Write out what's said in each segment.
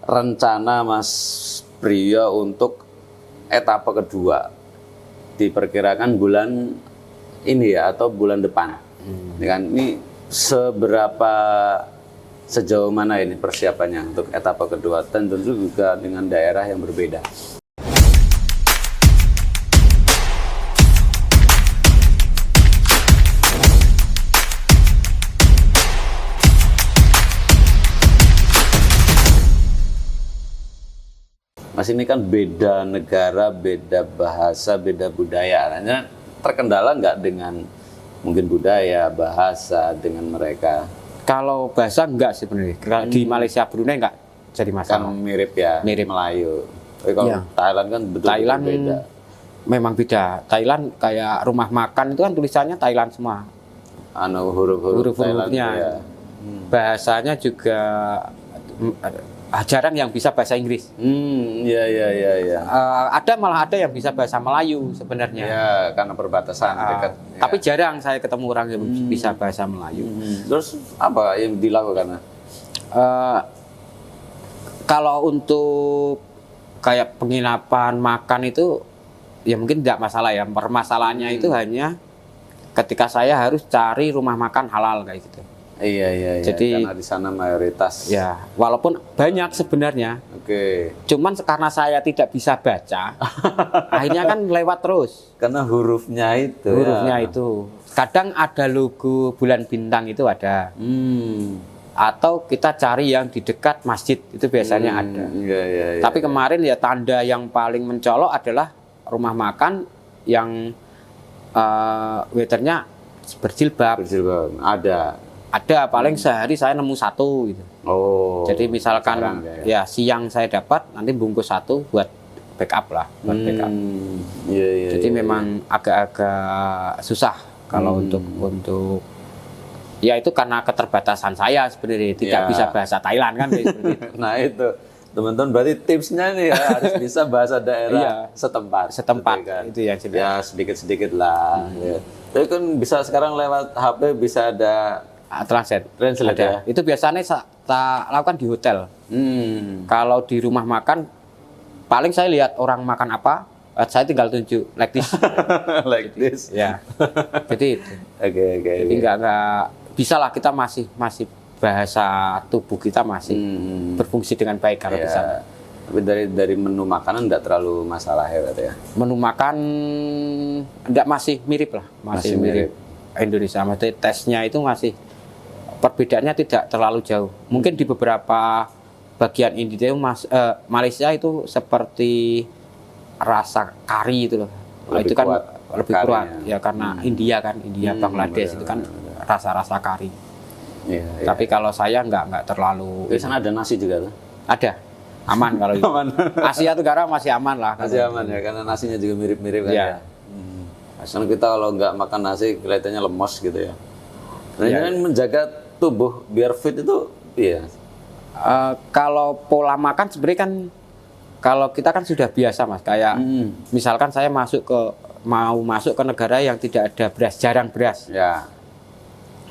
rencana Mas Brio untuk etapa kedua? Diperkirakan bulan ini ya atau bulan depan? Ini seberapa sejauh mana ini persiapannya untuk etapa kedua? Tentu juga dengan daerah yang berbeda. Mas, ini kan beda negara, beda bahasa, beda budaya. Hanya terkendala nggak dengan mungkin budaya, bahasa dengan mereka? Kalau bahasa enggak sih sebenarnya. Di Malaysia, Brunei enggak jadi masalah. Kan mirip ya, mirip Melayu. Tapi kalau ya. Thailand kan betul Thailand beda. Memang beda. Thailand kayak rumah makan itu kan tulisannya Thailand semua. Huruf-hurufnya. Ya. Bahasanya juga jarang yang bisa bahasa Inggris. Iya. Malah ada yang bisa bahasa Melayu sebenarnya. Ya, karena perbatasan dekat. Tapi jarang saya ketemu orang yang bisa bahasa Melayu. Terus apa yang dilakukan? Kalau untuk kayak penginapan makan itu ya mungkin tidak masalah ya. Permasalahannya itu hanya ketika saya harus cari rumah makan halal kayak gitu. Iya. Jadi karena di sana mayoritas. Ya, walaupun banyak sebenarnya. Oke. Cuman karena saya tidak bisa baca, akhirnya kan lewat terus. Karena hurufnya itu. Itu. Kadang ada logo bulan bintang itu ada. Atau kita cari yang di dekat masjid itu biasanya ada. Iya. Tapi kemarin ya tanda yang paling mencolok adalah rumah makan yang waiternya berjilbab. Ada paling sehari saya nemu satu gitu. Jadi misalkan ya siang saya dapat, nanti bungkus satu buat backup lah, buat backup. Jadi memang agak-agak susah kalau untuk ya itu karena keterbatasan saya sebenarnya tidak bisa bahasa Thailand kan seperti itu. Nah itu teman-teman berarti tipsnya nih ya, harus bisa bahasa daerah setempat. Kan? Itu yang ya sedikit-sedikit lah. Tapi kan bisa sekarang lewat HP bisa ada translate ya. Itu biasanya saya lakukan di hotel. Kalau di rumah makan paling saya lihat orang makan apa, saya tinggal tunjuk like this. Like this. Ya. Jadi itu. Oke. Jadi nggak bisa lah, kita masih bahasa tubuh kita masih berfungsi dengan baik kalau di sana. Tapi dari menu makanan nggak terlalu masalah ya berarti ya. Menu makan nggak, masih mirip lah, masih mirip Indonesia. Maksudnya tesnya itu masih perbedaannya tidak terlalu jauh. Mungkin di beberapa bagian India Malaysia itu seperti rasa kari itu loh. Lebih itu kan kuat, lebih kuat ya karena India Bangladesh itu kan rasa kari. Iya. Tapi kalau saya nggak terlalu. Di sana ada nasi juga tuh? Ada. Aman kalau itu. Aman. Asia Tenggara masih aman lah. Masih aman ya, karena nasinya juga mirip-mirip kan ya. Karena kita kalau nggak makan nasi kelihatannya lemos gitu ya. Nah ini kan menjaga tubuh biar fit itu kalau pola makan sebenarnya kan kalau kita kan sudah biasa Mas, kayak misalkan saya mau masuk ke negara yang tidak ada beras, jarang beras. Ya.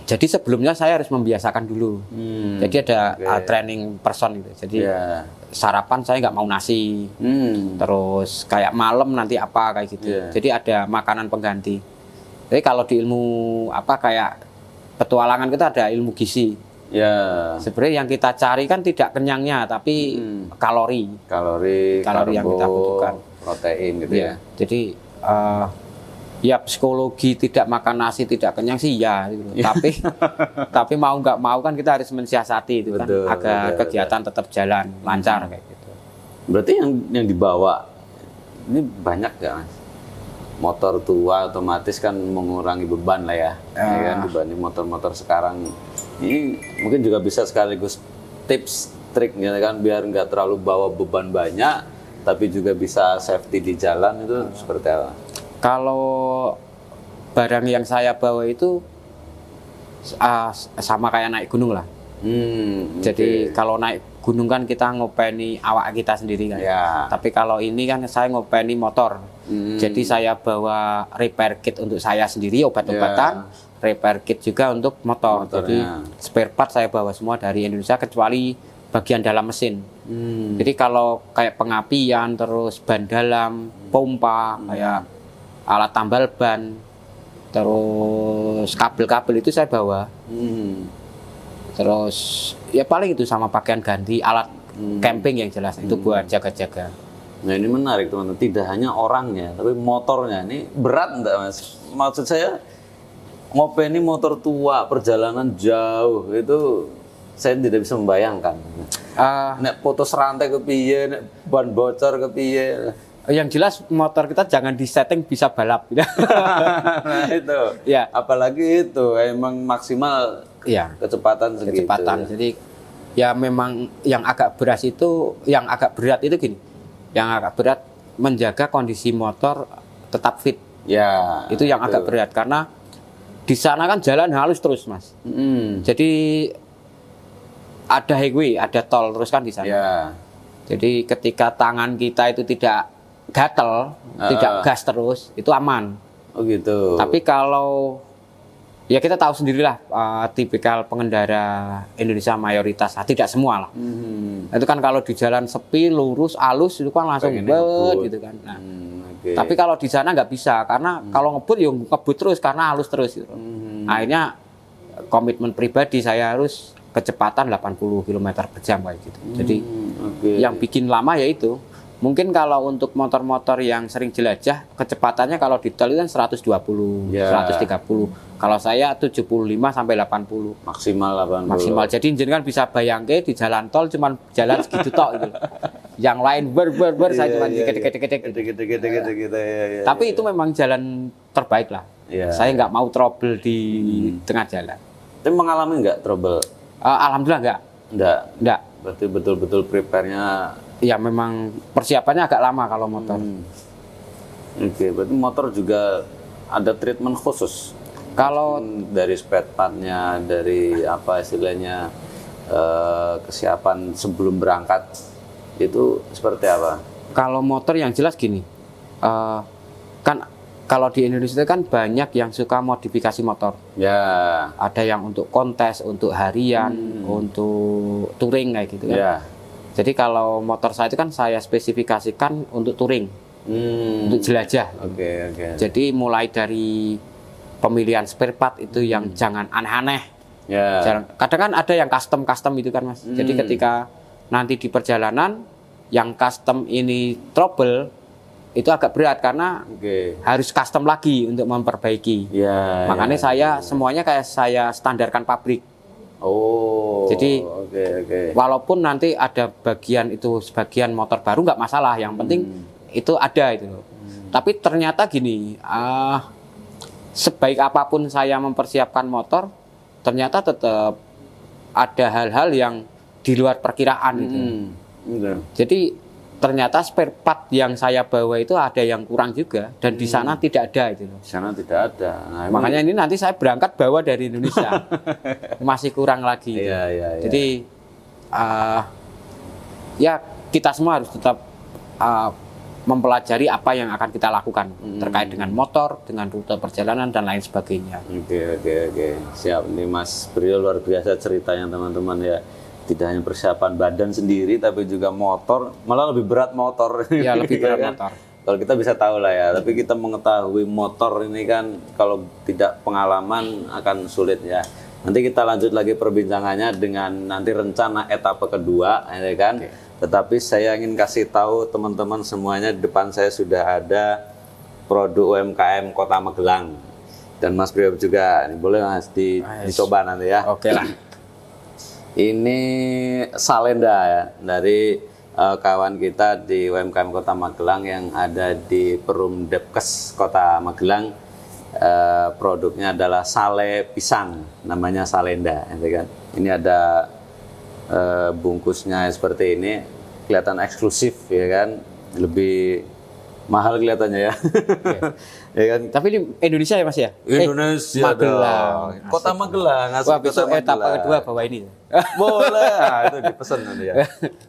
Jadi sebelumnya saya harus membiasakan dulu. Jadi ada training person gitu. Jadi sarapan saya nggak mau nasi. Terus kayak malam nanti apa kayak gitu. Jadi ada makanan pengganti. Jadi kalau di ilmu kayak petualangan kita ada ilmu gizi. Ya. Sebenarnya yang kita cari kan tidak kenyangnya, tapi kalori yang kita butuhkan, protein gitu ya. Jadi ya psikologi tidak makan nasi tidak kenyang sih ya, gitu. tapi mau nggak mau kan kita harus mensiasati itu kan agar kegiatan tetap jalan lancar kayak gitu. Berarti yang dibawa ini banyak ya Mas? Motor tua otomatis kan mengurangi beban lah ya, ya kan, dibanding motor-motor sekarang. Ini mungkin juga bisa sekaligus tips trik gitu kan, biar nggak terlalu bawa beban banyak tapi juga bisa safety di jalan itu seperti apa? Kalau barang yang saya bawa itu sama kayak naik gunung lah. Jadi kalau naik gunung kan kita ngopeni awak kita sendiri kan. Tapi kalau ini kan saya ngopeni motor. Jadi saya bawa repair kit untuk saya sendiri, obat-obatan, repair kit juga untuk motor. Jadi spare part saya bawa semua dari Indonesia kecuali bagian dalam mesin. Jadi kalau kayak pengapian, terus ban dalam, pompa, kayak alat tambal ban, terus kabel-kabel itu saya bawa. Terus ya paling itu sama pakaian ganti, alat camping yang jelas itu buat jaga-jaga. Nah ini menarik teman-teman, tidak hanya orangnya, tapi motornya. Ini berat enggak Mas? Maksud saya, ngopeni motor tua, perjalanan jauh, itu saya tidak bisa membayangkan. Nek putus rantai kepiye, nek ban bocor kepiye. Yang jelas motor kita jangan disetting bisa balap. Nah itu, Ya. apalagi itu emang maksimal Iya. kecepatan segitu. Kecepatan. Jadi ya memang yang agak berat itu gini. Yang agak berat menjaga kondisi motor tetap fit. Ya. Itu yang agak berat karena di sana kan jalan halus terus, Mas. Jadi ada highway, ada tol terus kan di sana. Ya. Jadi ketika tangan kita itu tidak gatel, tidak gas terus, itu aman. Oh gitu. Tapi kalau ya kita tahu sendirilah tipikal pengendara Indonesia mayoritas, tidak semua lah. Itu kan kalau di jalan sepi, lurus, alus itu kan langsung ngebut gitu kan. Nah, tapi kalau di sana nggak bisa karena kalau ngebut ya ngebut terus karena halus terus gitu. Akhirnya komitmen pribadi saya harus kecepatan 80 km per jam kayak gitu. Jadi yang bikin lama ya itu. Mungkin kalau untuk motor-motor yang sering jelajah, kecepatannya kalau di tol itu kan 120, 130. Kalau saya 75 sampai 80. Maksimal 80. Maksimal. Jadi jenengan bisa bayangke di jalan tol cuman jalan segitu tok gitu. Yang lain ber saya cuma dikit-dikit gitu. Tapi itu memang jalan terbaik lah. Saya nggak mau trouble di tengah jalan. Tapi mengalami nggak trouble? Alhamdulillah enggak. Berarti betul-betul prepare-nya. Ya memang persiapannya agak lama kalau motor. Oke, berarti motor juga ada treatment khusus. Kalau dari spare part-nya, dari apa istilahnya kesiapan sebelum berangkat itu seperti apa? Kalau motor yang jelas gini, kan kalau di Indonesia itu kan banyak yang suka modifikasi motor. Ya. Ada yang untuk kontes, untuk harian, untuk touring kayak gitu kan. Ya. Jadi kalau motor saya itu kan saya spesifikasikan untuk touring, untuk jelajah. Oke. Jadi mulai dari pemilihan spare part itu yang jangan aneh-aneh. Ya. Kadang kan ada yang custom itu kan Mas. Jadi ketika nanti di perjalanan yang custom ini trouble, itu agak berat karena harus custom lagi untuk memperbaiki. Makanya saya semuanya kayak saya standarkan pabrik. Jadi walaupun nanti ada sebagian motor baru nggak masalah, yang penting itu ada itu. Tapi ternyata gini, sebaik apapun saya mempersiapkan motor, ternyata tetap ada hal-hal yang di luar perkiraan gitu. Jadi ternyata spare part yang saya bawa itu ada yang kurang juga dan di sana tidak ada itu. Di sana tidak ada. Nah, makanya ini nanti saya berangkat bawa dari Indonesia. Masih kurang lagi. Iya. Jadi ya kita semua harus tetap mempelajari apa yang akan kita lakukan terkait dengan motor, dengan rute perjalanan dan lain sebagainya. Oke. Siap. Ini Mas Brio luar biasa ceritanya teman-teman ya. Tidak hanya persiapan badan sendiri, tapi juga motor. Malah lebih berat motor. Ya, lebih berat motor. Kalau kita bisa tahu lah ya, tapi kita mengetahui motor ini kan kalau tidak pengalaman akan sulit ya. Nanti kita lanjut lagi perbincangannya dengan nanti rencana etapa kedua, ya kan? Tetapi saya ingin kasih tahu teman-teman semuanya, di depan saya sudah ada produk UMKM Kota Magelang. Dan Mas Brio juga, ini boleh Mas dicoba nanti ya. Oke lah. Ini Salenda ya, dari kawan kita di UMKM Kota Magelang yang ada di Perumdepkes Kota Magelang. Produknya adalah sale pisang, namanya Salenda, gitu kan. Ini ada bungkusnya seperti ini, kelihatan eksklusif ya kan, lebih mahal kelihatannya ya. Ya kan? Tapi ini Indonesia ya Mas ya? Indonesia Magelang. dong. Kota Magelang. Wah, besok etapa kedua bawa ini. Boleh, itu dipesan nanti ya.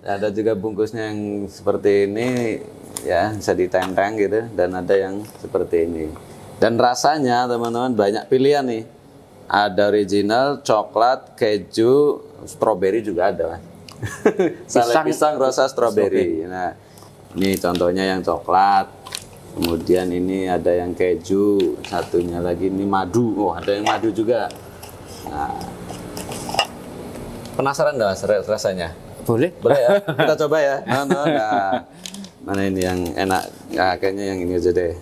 Ada juga bungkusnya yang seperti ini, ya bisa ditenteng gitu, dan ada yang seperti ini. Dan rasanya teman-teman banyak pilihan nih. Ada original, coklat, keju, stroberi juga ada. Sale pisang rasa stroberi. Nah, ini contohnya yang coklat. Kemudian ini ada yang keju, satunya lagi ini madu. Oh, ada yang madu juga. Nah, penasaran nggak Mas rasanya? Boleh. Boleh ya? Kita coba ya. Nah, mana ini yang enak? Ya, kayaknya yang ini aja deh.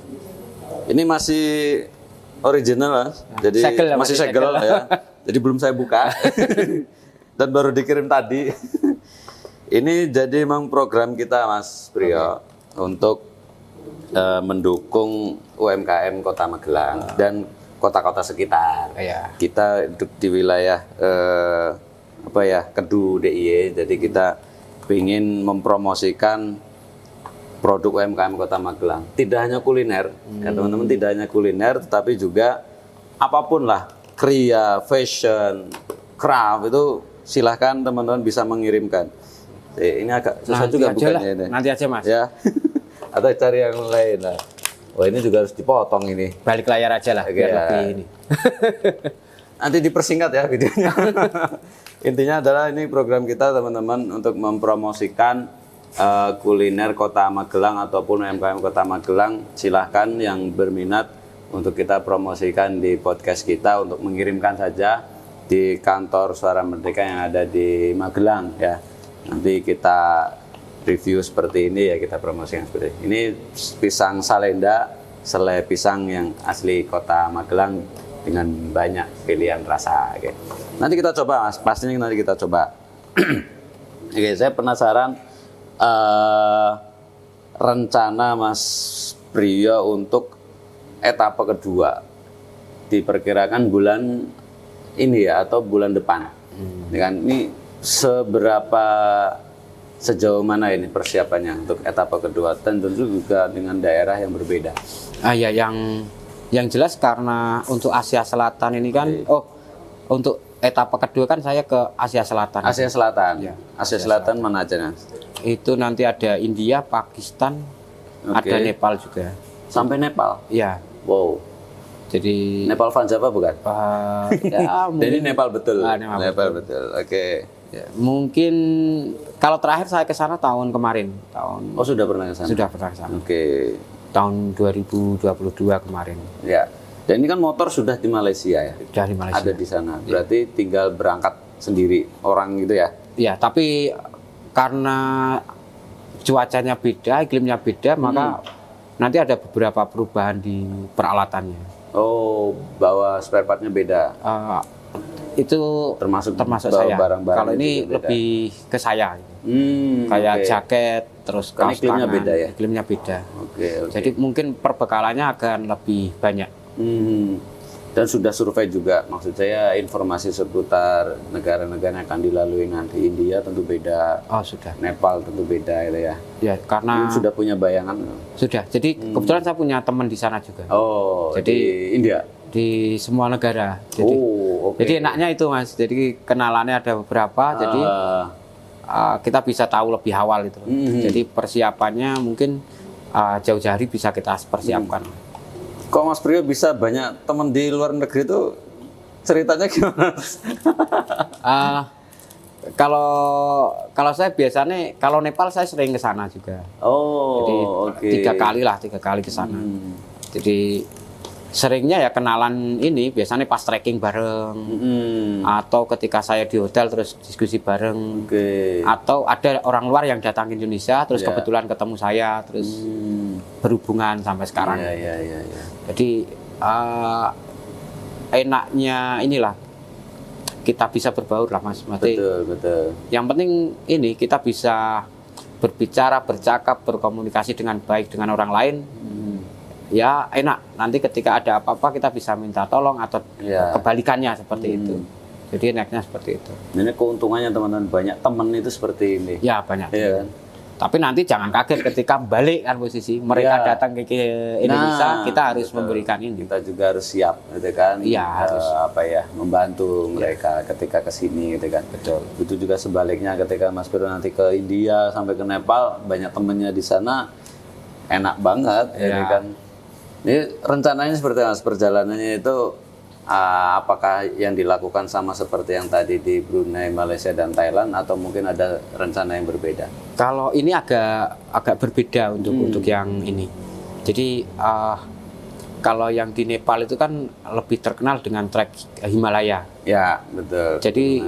Ini masih original, Mas. Jadi masih segel ya. Jadi belum saya buka. Dan baru dikirim tadi. Ini jadi memang program kita, Mas Priyo, untuk mendukung UMKM Kota Magelang dan kota-kota sekitar. Iya. Kita hidup di wilayah Kedu DIY, jadi kita ingin mempromosikan produk UMKM Kota Magelang. Tidak hanya kuliner, ya teman-teman, tidak hanya kuliner, tetapi juga apapun lah, kriya, fashion, craft itu silahkan teman-teman bisa mengirimkan. Ini agak susah nanti juga aja bukannya lah. ini. Nanti aja Mas. Ya, atau cari yang lain lah. Wah, ini juga harus dipotong ini. Balik layar aja lah, biar Ya. lebih ini. Nanti dipersingkat ya videonya. Intinya adalah ini program kita teman-teman untuk mempromosikan kuliner Kota Magelang ataupun UMKM Kota Magelang. Silahkan yang berminat untuk kita promosikan di podcast kita, untuk mengirimkan saja di kantor Suara Merdeka yang ada di Magelang ya. Nanti kita review seperti ini ya, kita promosikan seperti ini. Ini pisang Salenda, selai pisang yang asli Kota Magelang dengan banyak pilihan rasa. Oke. Nanti kita coba Mas, pastinya nanti kita coba. Oke, saya penasaran rencana Mas Priyo untuk etapa kedua diperkirakan bulan ini ya atau bulan depan. Ini seberapa sejauh mana ini persiapannya untuk etapa kedua, dan tentu juga dengan daerah yang berbeda. Ya, yang jelas karena untuk Asia Selatan ini kan, untuk etapa kedua kan saya ke Asia Selatan. Asia Selatan. Ya, Asia Selatan mana aja Mas? Itu nanti ada India, Pakistan, ada Nepal juga. Sampai Nepal. Iya. Wow. Jadi Nepal Van Java bukan? ya, Jadi Nepal betul. Nepal betul. Oke. ya, mungkin kalau terakhir saya ke sana tahun kemarin, Oh, sudah pernah ke sana? sudah pernah ke sana. Oke. Tahun 2022 kemarin. Ya. Dan ini kan motor sudah di Malaysia ya? Dari Malaysia. Ada di sana. Berarti tinggal berangkat sendiri orang gitu ya? Ya, tapi karena cuacanya beda, iklimnya beda, maka nanti ada beberapa perubahan di peralatannya. Oh, bawa spare partnya beda. Itu Termasuk saya. barang-barang Kalau ini juga beda. lebih ke saya. Kayak oke. jaket, terus Karena kaos iklimnya tangan. beda ya? Iklimnya beda. Oke. Jadi mungkin perbekalannya akan lebih banyak. Dan sudah survei juga, maksud saya informasi seputar negara-negara yang akan dilalui nanti. India tentu beda, Oh, sudah. Nepal tentu beda itu ya. Ya, karena Sudah punya bayangan? sudah. Jadi kebetulan saya punya teman di sana juga. Oh, Jadi- di India? Di semua negara. Jadi Oh, oke. jadi enaknya itu Mas. Jadi kenalannya ada beberapa. Jadi kita bisa tahu lebih awal itu. Jadi persiapannya mungkin jauh-jauh hari bisa kita persiapkan. Kok Mas Priyo bisa banyak teman di luar negeri itu ceritanya gimana? Kalau saya biasanya kalau Nepal saya sering ke sana juga. Oh, Jadi oke. 3 kali ke sana. Jadi seringnya ya kenalan ini biasanya pas trekking bareng atau ketika saya di hotel terus diskusi bareng. Oke. Atau ada orang luar yang datang ke Indonesia terus Ya. kebetulan ketemu saya terus berhubungan sampai sekarang. Iya. Jadi enaknya inilah kita bisa berbaur lah Mas. Berarti Betul. yang penting ini kita bisa berbicara, bercakap, berkomunikasi dengan baik dengan orang lain. Ya enak. Nanti ketika ada apa-apa kita bisa minta tolong atau Ya. kebalikannya seperti itu. Jadi enaknya seperti itu. Ini keuntungannya teman-teman, banyak teman itu seperti ini. Ya banyak. Iya kan? Tapi nanti jangan kaget ketika balik kan posisi mereka Ya. datang ke Indonesia, Nah, kita harus betul. memberikan ini. Kita juga harus siap, gitu kan? Iya, harus. Membantu mereka ketika ke sini, gitu kan? Betul. Itu juga sebaliknya ketika Mas Viro nanti ke India sampai ke Nepal, banyak temennya di sana, enak banget, Iya. gitu kan? Ini rencananya seperti apa, Mas? Perjalanannya itu apakah yang dilakukan sama seperti yang tadi di Brunei, Malaysia, dan Thailand, atau mungkin ada rencana yang berbeda? Kalau ini agak berbeda untuk yang ini. Jadi kalau yang di Nepal itu kan lebih terkenal dengan trek Himalaya. Ya, betul. Jadi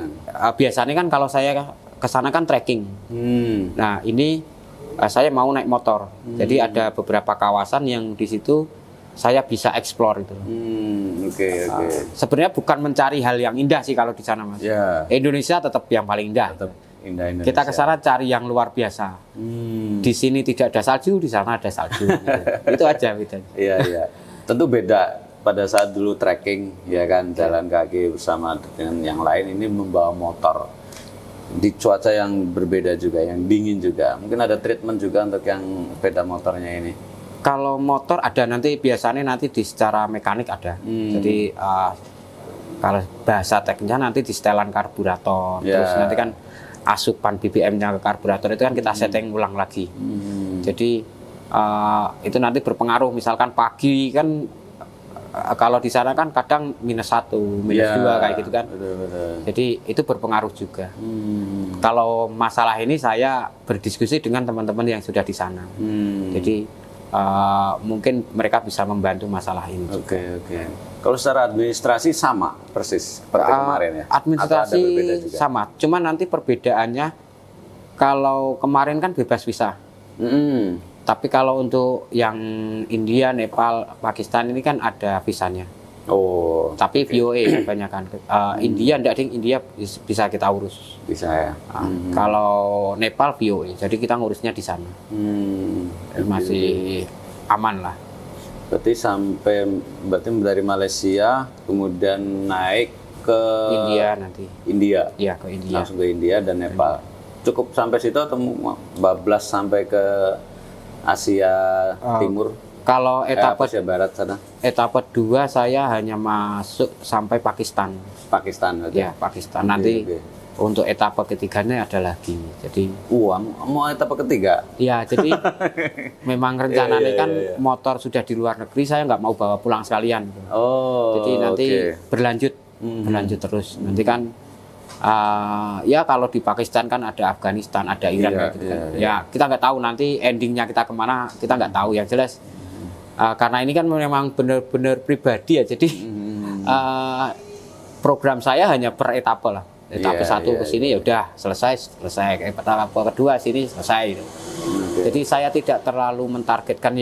biasanya kan kalau saya ke sana kan trekking. Nah, ini saya mau naik motor. Jadi ada beberapa kawasan yang di situ saya bisa explore itu. Oke. Sebenarnya bukan mencari hal yang indah sih kalau di sana, Mas. Ya. Indonesia tetap yang paling indah. Tetap indah Indonesia. Kita ke sana cari yang luar biasa. Di sini tidak ada salju, di sana ada salju. Gitu. Itu aja bedanya. Iya. Tentu beda pada saat dulu trekking, ya kan, jalan kaki bersama dengan yang lain, ini membawa motor di cuaca yang berbeda juga, yang dingin juga. Mungkin ada treatment juga untuk yang sepeda motornya ini. Kalau motor ada nanti biasanya nanti di secara mekanik ada. Jadi kalau bahasa teknisnya nanti di setelan karburator. Terus nanti kan asupan BBM-nya ke karburator itu kan kita setting ulang lagi. Jadi itu nanti berpengaruh. Misalkan pagi kan kalau di sana kan kadang -1, -2 kayak gitu kan. Betul. Jadi itu berpengaruh juga. Kalau masalah ini saya berdiskusi dengan teman-teman yang sudah di sana. Jadi mungkin mereka bisa membantu masalah ini. Oke. Kalau secara administrasi sama persis seperti kemarin ya? Administrasi sama, cuman nanti perbedaannya kalau kemarin kan bebas visa. Tapi kalau untuk yang India, Nepal, Pakistan ini kan ada visanya. Tapi VOA kebanyakan. India enggak, ding, India bisa kita urus. Bisa ya. Kalau Nepal VOA, jadi kita ngurusnya di sana. Masih aman lah. Berarti dari Malaysia kemudian naik ke India nanti. India. Iya, ke India. Langsung ke India dan Nepal. Cukup sampai situ atau bablas sampai ke Asia Timur? Kalau etapa Asia Barat sana? Etapa 2 saya hanya masuk sampai Pakistan. Pakistan berarti? Ya, Pakistan. Nanti untuk etapa ketiganya ada lagi. Jadi mau etapa ketiga? Iya, jadi memang rencananya kan motor sudah di luar negeri, saya nggak mau bawa pulang sekalian. Jadi nanti berlanjut terus. Nanti kan ya kalau di Pakistan kan ada Afghanistan, ada Iran kayak gitu kan. Ya kita nggak tahu nanti endingnya kita kemana, kita nggak tahu. Yang jelas karena ini kan memang benar-benar pribadi ya, jadi program saya hanya per etapa lah. Etapa 1 ke sini ya udah selesai. Etapa kedua sini selesai. Jadi saya tidak terlalu mentargetkan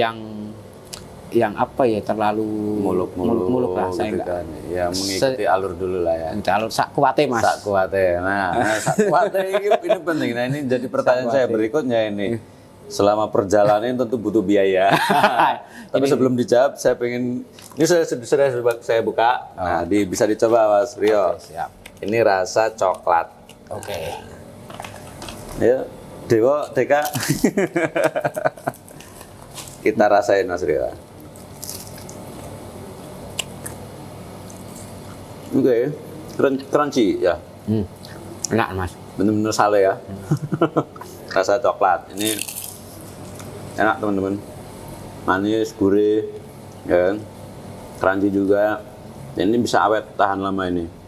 yang apa ya, terlalu muluk-muluk lah, saya enggak. Kan. Ya mengikuti alur dulu lah ya. Alur sak kuate, Mas. Sak kuate. Nah, sak kuate ini penting. Nah, ini jadi pertanyaan saya berikutnya ini. Selama perjalanan tentu butuh biaya. Tapi sebelum dijawab, saya pengen ini saya buka. Nah, bisa dicoba Mas Rio. Siap. Ini rasa coklat. Ya, Deka. Kita rasain Mas Rio. Crunchy ya. Enak, Mas. Bener-bener sale ya. Rasa coklat. Ini enak teman-teman. Manis, gurih, ya kan? Crunchy juga. Dan ini bisa awet, tahan lama ini.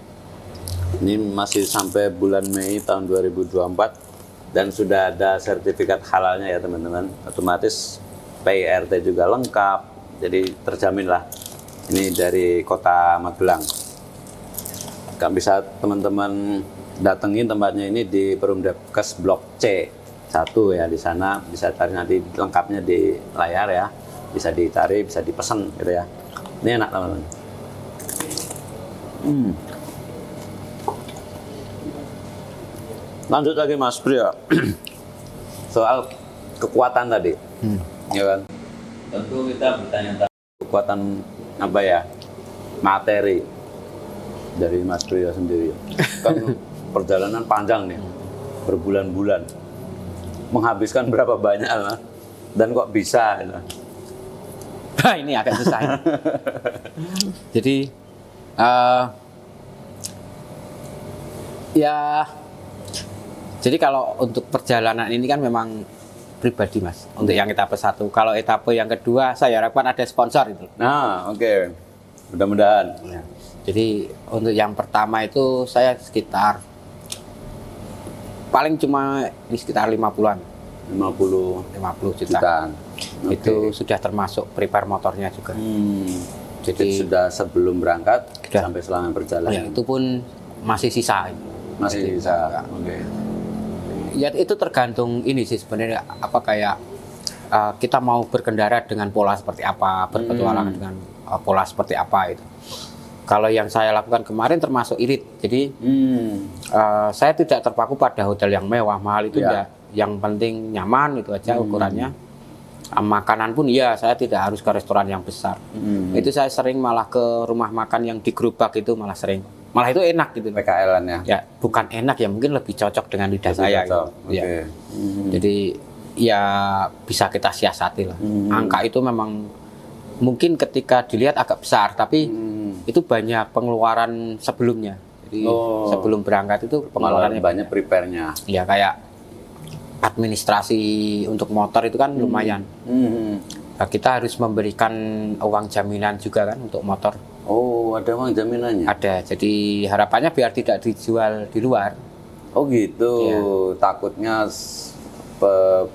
Ini masih sampai bulan Mei tahun 2024 dan sudah ada sertifikat halalnya ya teman-teman. Otomatis PIRT juga lengkap. Jadi terjamin lah. Ini dari Kota Magelang. Kan bisa teman-teman datengin tempatnya ini di Perumdapkes Blok C 1 ya, di sana bisa cari nanti lengkapnya di layar ya. Bisa dicari, bisa dipesan gitu ya. Ini enak teman-teman. Lanjut lagi Mas Brio. Soal kekuatan tadi. Ya kan? Tentu kita bertanya kekuatan apa ya? Materi dari Mas Brio sendiri. Kan perjalanan panjang nih. Berbulan-bulan. Menghabiskan berapa banyak Mas? Dan kok bisa gitu. Ini agak susah. Jadi jadi kalau untuk perjalanan ini kan memang pribadi Mas. Untuk yang etapa 1. Kalau etapa yang kedua saya harapkan ada sponsor itu. Nah, oke. Mudah-mudahan. Ya. Jadi untuk yang pertama itu saya sekitar paling cuma di sekitar 50-an. 50 juta. Itu sudah termasuk prepare motornya juga. Jadi sudah sebelum berangkat sampai selama perjalanan. Ya, itu pun masih sisa. Masih sisa. Oke. Ya itu tergantung ini sih sebenarnya apa kayak kita mau berkendara dengan pola seperti apa, berpetualangan dengan pola seperti apa itu. Kalau yang saya lakukan kemarin termasuk irit. Jadi saya tidak terpaku pada hotel yang mewah, mahal itu enggak. Yang penting nyaman itu aja ukurannya. Makanan pun ya saya tidak harus ke restoran yang besar. Itu saya sering malah ke rumah makan yang di gerobak itu malah sering. Malah itu enak gitu. PKL-an ya? Ya, bukan enak ya, mungkin lebih cocok dengan lidah saya. Gitu. Ya. Jadi ya bisa kita siasati lah. Angka itu memang mungkin ketika dilihat agak besar, tapi itu banyak pengeluaran sebelumnya. Jadi sebelum berangkat itu pengeluarannya banyak prepare-nya. Ya kayak administrasi untuk motor itu kan lumayan. Nah, kita harus memberikan uang jaminan juga kan untuk motor. Oh, ada uang jaminannya? Ada. Jadi harapannya biar tidak dijual di luar. Oh gitu. Ya. Takutnya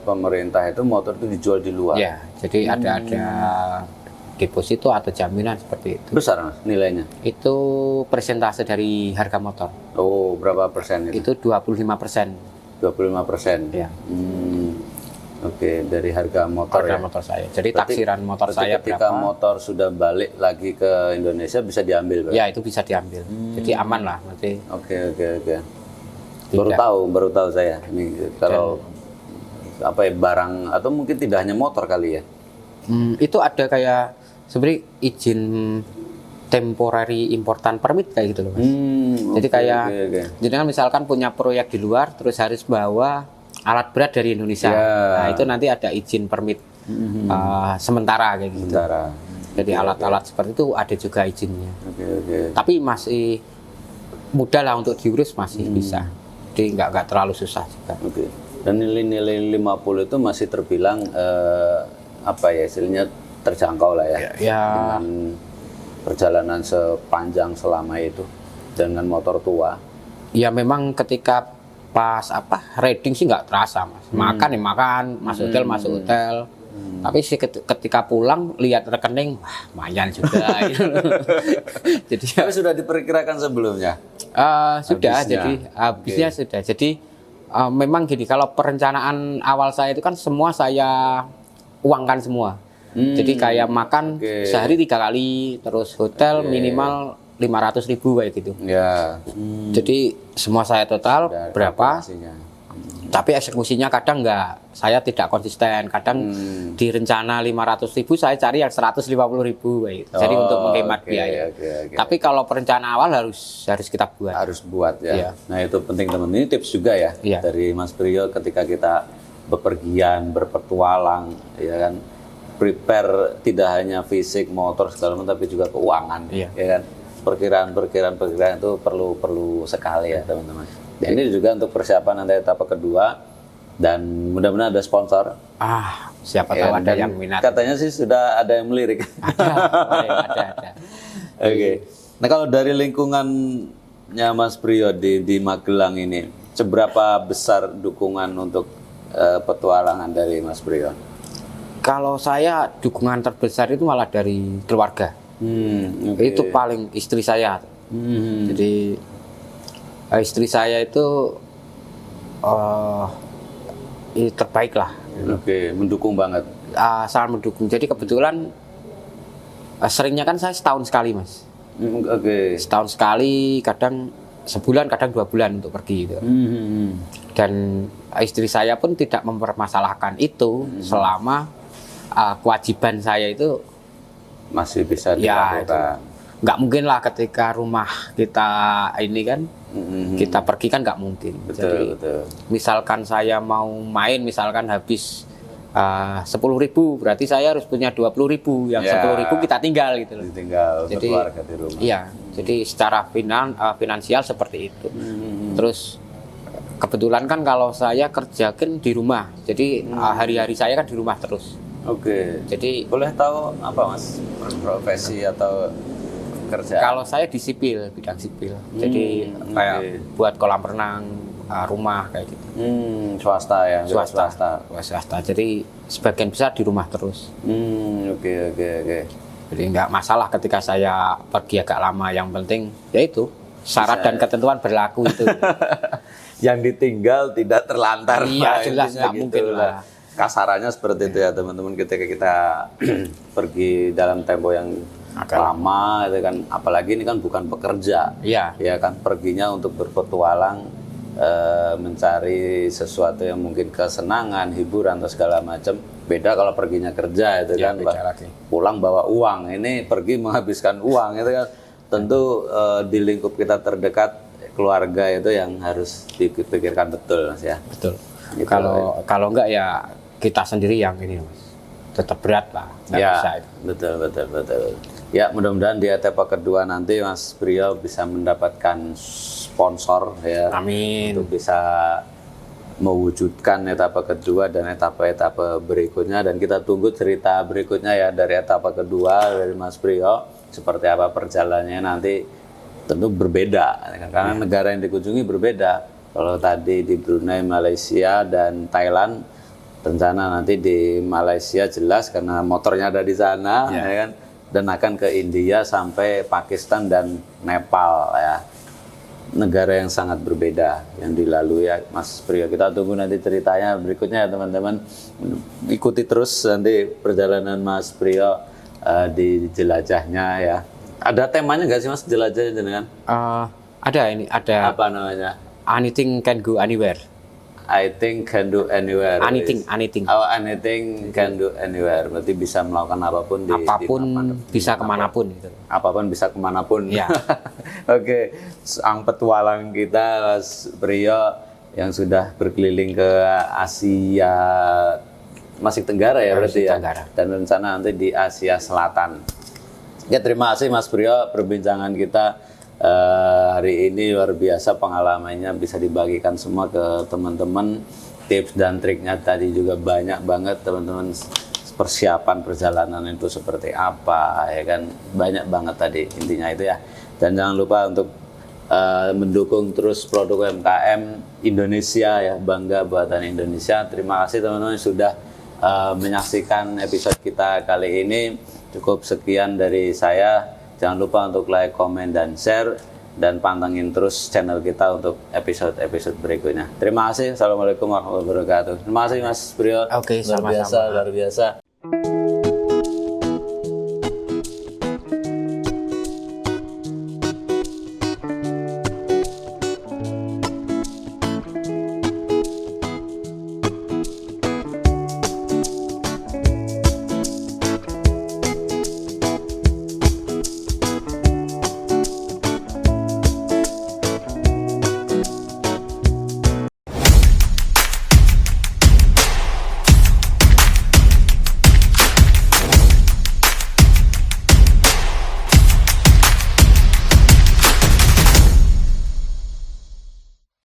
pemerintah itu motor itu dijual di luar. Ya. Jadi ada deposito atau jaminan seperti itu. Besar Mas nilainya? Itu persentase dari harga motor. Oh, berapa persen itu? Itu 25%. 25%. Ya. Oke, dari harga motor harga motor saya. Jadi taksiran motor saya ketika berapa? Motor sudah balik lagi ke Indonesia bisa diambil, Pak? Ya, itu bisa diambil. Jadi aman lah nanti. Oke. Baru tahu saya. Ini kalau apa ya, barang atau mungkin tidak hanya motor kali ya. Itu ada kayak sebenarnya izin temporary important permit kayak gitu loh, Mas. Jadi kayak jadi kan misalkan punya proyek di luar terus harus bawa alat berat dari Indonesia. Nah, itu nanti ada izin permit sementara kayak gitu. Jadi alat-alat seperti itu ada juga izinnya. Tapi masih mudah lah untuk diurus, masih bisa. Jadi nggak terlalu susah juga. Dan nilai-nilai 50 itu masih terbilang apa ya, istilahnya terjangkau lah ya. Dengan perjalanan sepanjang selama itu dengan motor tua. Ya memang ketika pas riding sih nggak terasa, Mas. Makan ya makan, masuk hotel. Tapi sih ketika pulang lihat rekening, wah lumayan juga. Jadi tapi sudah diperkirakan sebelumnya. Sudah, jadi habisnya sudah. Jadi memang gini, kalau perencanaan awal saya itu kan semua saya uangkan semua. Jadi kayak makan sehari 3 kali, terus hotel minimal 500.000 kayak gitu. Jadi semua saya total berapa? Tapi eksekusinya kadang nggak, saya tidak konsisten. Kadang di rencana 500.000 saya cari yang 150.000 kayak gitu. Jadi untuk menghemat biaya. Tapi kalau perencanaan awal harus kita buat. Harus buat ya. Nah itu penting teman. Ini tips juga ya dari Mas Priyo ketika kita bepergian, berpetualang, ya kan. Prepare tidak hanya fisik, motor segala macam, tapi juga keuangan, ya kan. Perkiraan itu perlu sekali ya teman-teman. Dan ini juga untuk persiapan nanti etapa kedua, dan mudah-mudahan ada sponsor. Siapa tahu ada yang minat. Katanya sih sudah ada yang melirik. Ada. Oke. Nah kalau dari lingkungannya Mas Priyo di Magelang ini, seberapa besar dukungan untuk petualangan dari Mas Priyo? Kalau saya dukungan terbesar itu malah dari keluarga. Itu paling istri saya. Jadi istri saya itu terbaik lah. Mendukung banget. Sangat mendukung. Jadi kebetulan seringnya kan saya setahun sekali, Mas. Setahun sekali, kadang sebulan, kadang 2 bulan untuk pergi gitu. Dan istri saya pun tidak mempermasalahkan itu selama kewajiban saya itu masih bisa dilakukan. Nggak mungkin lah ketika rumah kita ini kan kita pergi kan nggak mungkin. Betul. Misalkan saya mau main, misalkan habis 10.000, berarti saya harus punya 20.000. Yang 10.000 kita tinggal gitu loh. Jadi keluarga di rumah. Iya. Jadi secara finansial seperti itu. Terus kebetulan kan kalau saya kerja kan di rumah. Jadi hari-hari saya kan di rumah terus. Jadi boleh tahu apa Mas profesi atau kerjaan? Kalau saya di sipil, bidang sipil. Jadi kayak buat kolam renang, rumah kayak gitu. Swasta ya? Swasta. Jadi sebagian besar di rumah terus. Oke. Jadi nggak masalah ketika saya pergi agak lama. Yang penting yaitu syarat dan ketentuan berlaku itu. Yang ditinggal tidak terlantar. Iya, jelas nggak mungkin lah. Kasarannya seperti itu ya teman-teman, ketika kita pergi dalam tempo yang lama itu kan, apalagi ini kan bukan pekerja. Iya. Ya kan, perginya untuk berpetualang, mencari sesuatu yang mungkin kesenangan, hiburan atau segala macam. Beda kalau perginya kerja itu kan, pulang bawa uang. Ini pergi menghabiskan uang itu kan. Tentu di lingkup kita terdekat, keluarga itu yang harus dipikirkan betul, Mas ya. Betul. Gitu. Kalau enggak ya kita sendiri yang ini, Mas. Tetap berat lah. Nggak Ya, bisa itu. betul. Ya, mudah-mudahan di etapa kedua nanti Mas Priyo bisa mendapatkan sponsor ya. Amin. Untuk bisa mewujudkan etapa kedua dan etapa-etapa berikutnya, dan kita tunggu cerita berikutnya ya dari etapa kedua dari Mas Priyo, seperti apa perjalanannya nanti. Tentu berbeda karena negara yang dikunjungi berbeda. Kalau tadi di Brunei, Malaysia dan Thailand, rencana nanti di Malaysia jelas karena motornya ada di sana ya kan, dan akan ke India sampai Pakistan dan Nepal ya. Negara yang sangat berbeda yang dilalui ya Mas Priyo. Kita tunggu nanti ceritanya berikutnya ya teman-teman. Ikuti terus nanti perjalanan Mas Priyo di jelajahnya ya. Ada temanya nggak sih Mas jelajahnya dengan? Ada. Apa namanya? Anything can go anywhere. I think can do anywhere. Anything. Oh, anything can do anywhere. Berarti bisa melakukan apapun apapun bisa kemanapun gitu. Apapun bisa kemanapun. Ya. Oke, sang petualang kita Mas Priyo yang sudah berkeliling ke Asia masih Tenggara ya berarti ya. Dan rencana nanti di Asia Selatan. Ya, terima kasih Mas Priyo, perbincangan kita hari ini luar biasa, pengalamannya bisa dibagikan semua ke teman-teman. Tips dan triknya tadi juga banyak banget teman-teman, persiapan perjalanan itu seperti apa ya kan, banyak banget tadi intinya itu ya. Dan jangan lupa untuk mendukung terus produk UMKM Indonesia ya, bangga buatan Indonesia. Terima kasih teman-teman sudah menyaksikan episode kita kali ini. Cukup sekian dari saya. Jangan lupa untuk like, komen, dan share. Dan pantengin terus channel kita untuk episode-episode berikutnya. Terima kasih. Assalamualaikum warahmatullahi wabarakatuh. Terima kasih Mas Priyo. Oke, sama-sama. Luar biasa.